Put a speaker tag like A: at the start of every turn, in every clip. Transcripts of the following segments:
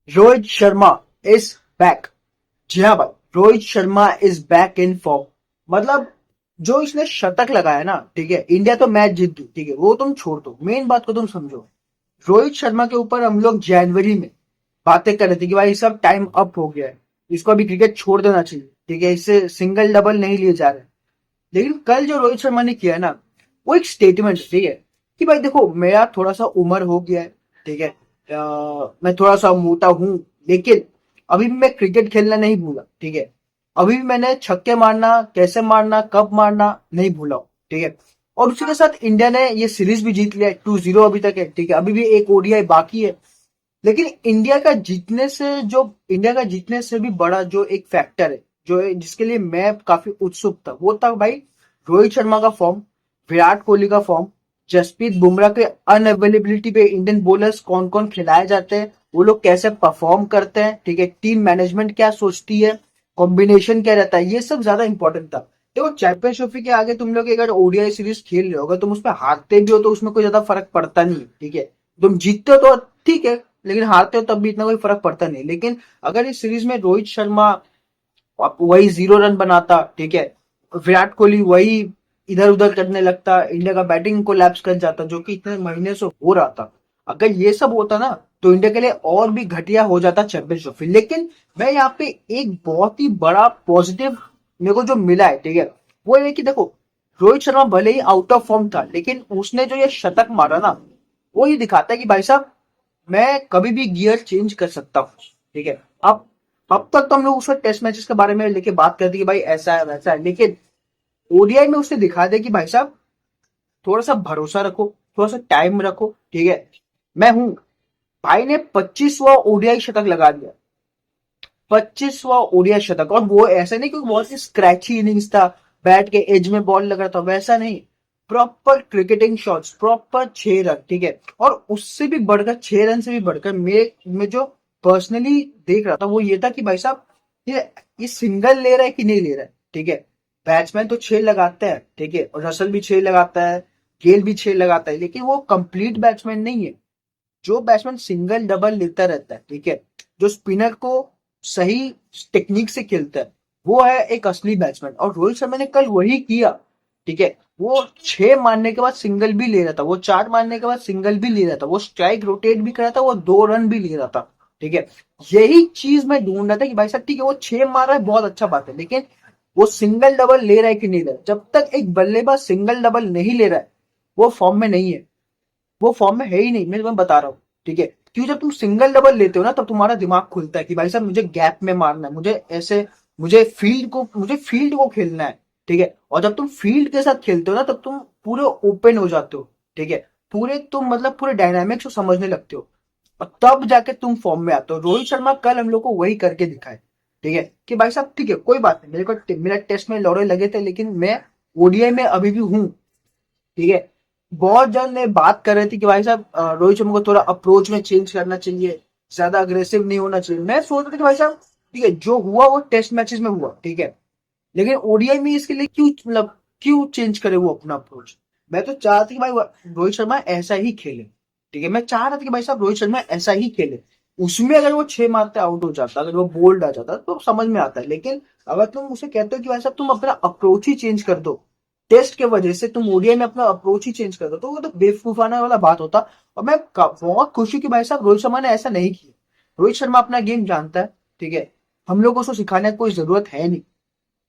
A: Rohit Sharma is back. जी हाँ भाई, Rohit Sharma is back in form. मतलब जो इसने शतक लगाया ना, ठीक है, इंडिया तो मैच जीत गई, ठीक है, वो तुम छोड़ दो, मेन बात को तुम समझो। रोहित शर्मा के ऊपर हम लोग जनवरी में बातें कर रहे थे कि भाई सब टाइम अप हो गया है, इसको अभी क्रिकेट छोड़ देना चाहिए, ठीक है, इससे सिंगल डबल नहीं लिए जा रहे। लेकिन कल जो रोहित शर्मा ने किया है ना, वो एक स्टेटमेंट, ठीक है, कि भाई देखो मेरा थोड़ा सा उम्र हो गया है, ठीक है, मैं थोड़ा सा मोटा हूं, लेकिन अभी भी मैं क्रिकेट खेलना नहीं भूला, ठीक है, अभी भी मैंने छक्के मारना, कैसे मारना, कब मारना नहीं भूला हूं, ठीक है। और उसी के साथ इंडिया ने ये सीरीज भी जीत लिया है, 2-0 अभी तक है, ठीक है, अभी भी एक ओडीआई बाकी है। लेकिन इंडिया का जीतने से भी बड़ा जो एक फैक्टर है, जिसके लिए मैं काफी उत्सुक था, वो था भाई रोहित शर्मा का फॉर्म, विराट कोहली का फॉर्म, जसप्रीत बुमराह के अनअवेलेबिलिटी पे इंडियन बॉलर्स कौन कौन खिलाए जाते हैं, वो लोग कैसे परफॉर्म करते हैं, ठीक है, टीम मैनेजमेंट क्या सोचती है, कॉम्बिनेशन क्या रहता है, ये सब ज्यादा इंपॉर्टेंट था। देखो चैंपियंस ट्रॉफी के आगे तुम लोग अगर ओडीआई सीरीज खेल रहे हो, अगर तुम उसमें हारते भी हो तो उसमें कोई ज्यादा फर्क पड़ता नहीं है, ठीक है। तुम जीतते हो तो ठीक है, लेकिन हारते हो तब भी इतना कोई फर्क पड़ता नहीं। लेकिन अगर इस सीरीज में रोहित शर्मा वही 0 रन बनाता, ठीक है, विराट कोहली वही इधर उधर करने लगता, इंडिया का बैटिंग कोलैप्स कर जाता, जो कि इतने महीने से हो रहा था, अगर ये सब होता ना, तो इंडिया के लिए और भी घटिया हो जाता चैंपियंस ट्रॉफी। लेकिन मैं यहाँ पे एक बहुत ही बड़ा पॉजिटिव मेरे को जो मिला है, ठीक है, वो ये कि देखो रोहित शर्मा भले ही आउट ऑफ फॉर्म था, लेकिन उसने जो ये शतक मारा ना, वो ये दिखाता है कि भाई साहब मैं कभी भी गियर चेंज कर सकता हूँ, ठीक है। अब तक तो हम लोग उसका टेस्ट मैचेस के बारे में लेके बात करते कि भाई ऐसा है वैसा है, लेकिन ओडीआई में उसने दिखा दिया कि भाई साहब थोड़ा सा भरोसा रखो, थोड़ा सा टाइम रखो, ठीक है, मैं हूं। भाई ने 25वां ओडीआई शतक लगा दिया, 25वां ओडीआई शतक, और वो ऐसा नहीं क्योंकि बहुत ही स्क्रैची इनिंग्स था, बैट के एज में बॉल लग रहा था, वैसा नहीं, proper cricketing shots, proper 6 run, ठीक है। और उससे भी बढ़कर 6 रन से भी बढ़कर मैं जो पर्सनली देख रहा था वो ये था कि भाई साहब ये सिंगल ले रहा है कि नहीं ले रहा है, ठीक है। बैट्समैन तो 6 लगाते हैं, ठीक है, और रसल भी 6 लगाता है, गेल भी 6 लगाता है, लेकिन वो कंप्लीट बैट्समैन नहीं है। जो बैट्समैन सिंगल डबल लेता रहता है, ठीक है, जो स्पिनर को सही टेक्निक से खेलता है, वो है एक असली बैट्समैन, और रोहित शर्मा ने कल वही किया, ठीक है। वो 6 मारने के बाद सिंगल भी ले रहा था, वो 4 मारने के बाद सिंगल भी ले रहा था, वो स्ट्राइक रोटेट भी कर रहा था, वो 2 रन भी ले रहा था, ठीक है। यही चीज मैं ढूंढ रहा था कि भाई साहब ठीक है वो 6 मार रहा है, बहुत अच्छा बात है, लेकिन वो सिंगल डबल ले रहा है कि नहीं ले रहा है। जब तक एक बल्लेबाज सिंगल डबल नहीं ले रहा है, वो फॉर्म में नहीं है, वो फॉर्म में है ही नहीं, मैं तुम्हें बता रहा हूँ, ठीक है। क्यों, जब तुम सिंगल डबल लेते हो ना, तब तुम्हारा दिमाग खुलता है कि भाई साहब मुझे गैप में मारना है, मुझे ऐसे, मुझे फील्ड को खेलना है, ठीक है। और जब तुम फील्ड के साथ खेलते हो ना, तब तुम पूरे ओपन हो जाते हो, ठीक है, पूरे तुम मतलब पूरे डायनामिक्स को समझने लगते हो, और तब जाके तुम फॉर्म में आते हो। रोहित शर्मा कल हम लोग को वही करके दिखाए, ठीक है, कि भाई साहब ठीक है कोई बात नहीं, मेरा टेस्ट में लौड़े लगे थे, लेकिन मैं ओडीआई में अभी भी हूँ, ठीक है। बहुत जन ने बात कर रहे थे कि भाई साहब रोहित शर्मा को थोड़ा अप्रोच में चेंज करना चाहिए, ज्यादा अग्रेसिव नहीं होना चाहिए। मैं सोच रहा था कि भाई साहब ठीक है, जो हुआ वो टेस्ट मैचेस में हुआ, ठीक है, लेकिन ओडीआई में इसके लिए क्यों, मतलब क्यों चेंज करे वो अपना अप्रोच। मैं तो चाहता था कि भाई रोहित शर्मा ऐसा ही खेले, ठीक है, मैं चाह रहा था कि भाई साहब रोहित शर्मा ऐसा ही खेले। उसमें अगर वो 6 मारते आउट हो जाता, अगर वो बोल्ड आ जाता तो समझ में आता है, लेकिन अगर तुम उसे कहते हो कि भाई साहब तुम अपना अप्रोच ही चेंज कर दो, टेस्ट के वजह से तुम ओडीआई में अपना अप्रोच ही चेंज कर दो, तो वो तो बेवकूफाना वाला बात होता। और मैं बहुत खुशी की भाई साहब रोहित शर्मा ने ऐसा नहीं किया। रोहित शर्मा अपना गेम जानता है, ठीक है, हम लोग को उसको सिखाने की कोई जरूरत है नहीं,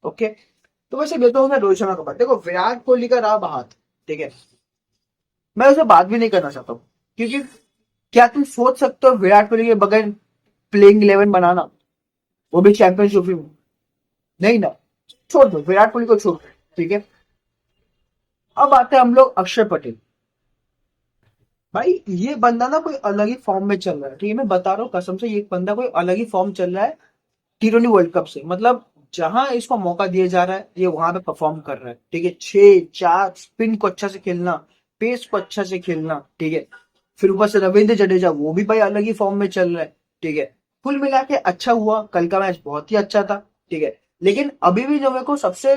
A: ओके। तो वैसे बेहतर होगा रोहित शर्मा का बात, देखो विराट कोहली का रहा बात, ठीक है, मैं उसे बात भी नहीं करना चाहता हूँ, क्योंकि क्या तुम सोच सकते हो विराट कोहली के बगैर प्लेइंग 11 बनाना, वो भी चैंपियंस ट्रॉफी में? नहीं ना, छोड़ दो विराट कोहली को, छोड़ दो, ठीक है। अब आते हैं हम लोग अक्षर पटेल। भाई ये बंदा ना कोई अलग ही फॉर्म में चल रहा है, ठीक है, मैं बता रहा हूँ कसम से, ये बंदा कोई अलग ही फॉर्म चल रहा है टी20 वर्ल्ड कप से। मतलब जहां इसको मौका दिया जा रहा है ये वहां पे परफॉर्म कर रहा है, ठीक है, 6-4 स्पिन को अच्छा से खेलना, पेस को अच्छा से खेलना, ठीक है। फिर ऊपर से रविंद्र जडेजा, वो भी भाई अलग ही फॉर्म में चल रहा है, ठीक है। कुल मिला के अच्छा हुआ, कल का मैच बहुत ही अच्छा था, ठीक है। लेकिन अभी भी जो मेरे को सबसे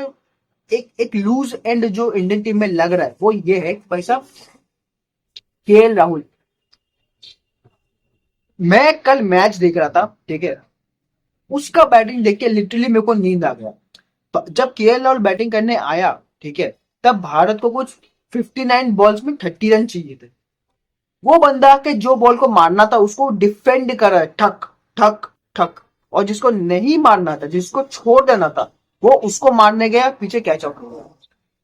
A: एक एक लूज एंड जो इंडियन टीम में लग रहा है वो ये है कि भाई साहब केएल राहुल, मैं कल मैच देख रहा था, ठीक है, उसका बैटिंग देख के लिटरली मेरे को नींद आ गया। जब केएल राहुल बैटिंग करने आया, ठीक है, तब भारत को कुछ 59 बॉल्स में 30 रन चाहिए थे। वो बंदा के जो बॉल को मारना था उसको डिफेंड कर रहा है, ठक ठक ठक, और जिसको नहीं मारना था, जिसको छोड़ देना था, वो उसको मारने गया, पीछे कैच आउट हो गया।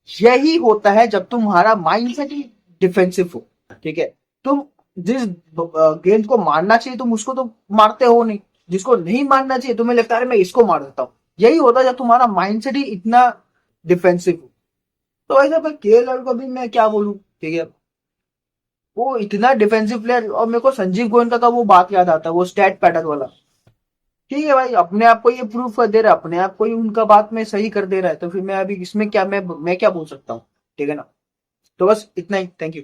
A: यही होता है जब तुम्हारा माइंडसेट ही डिफेंसिव हो, ठीक है। तुम जिस गेंद को मारना चाहिए तुम उसको तो मारते हो नहीं, जिसको नहीं मारना चाहिए तुम्हें लगता है मैं इसको मार देता हूँ। यही होता है जब तुम्हारा माइंडसेट ही इतना डिफेंसिव हो। तो ऐसा पर केएल को भी मैं क्या बोलूं, ठीक है, वो इतना डिफेंसिव प्लेयर। और मेरे को संजीव गोयनका का वो बात याद आता है, वो स्टैट पैटर्न वाला। ठीक है भाई, अपने आप को ये प्रूव कर दे रहा है, अपने आप को ही उनका बात में सही कर दे रहा है, तो फिर मैं अभी इसमें क्या, मैं क्या बोल सकता हूँ, ठीक है ना। तो बस इतना ही, थैंक यू।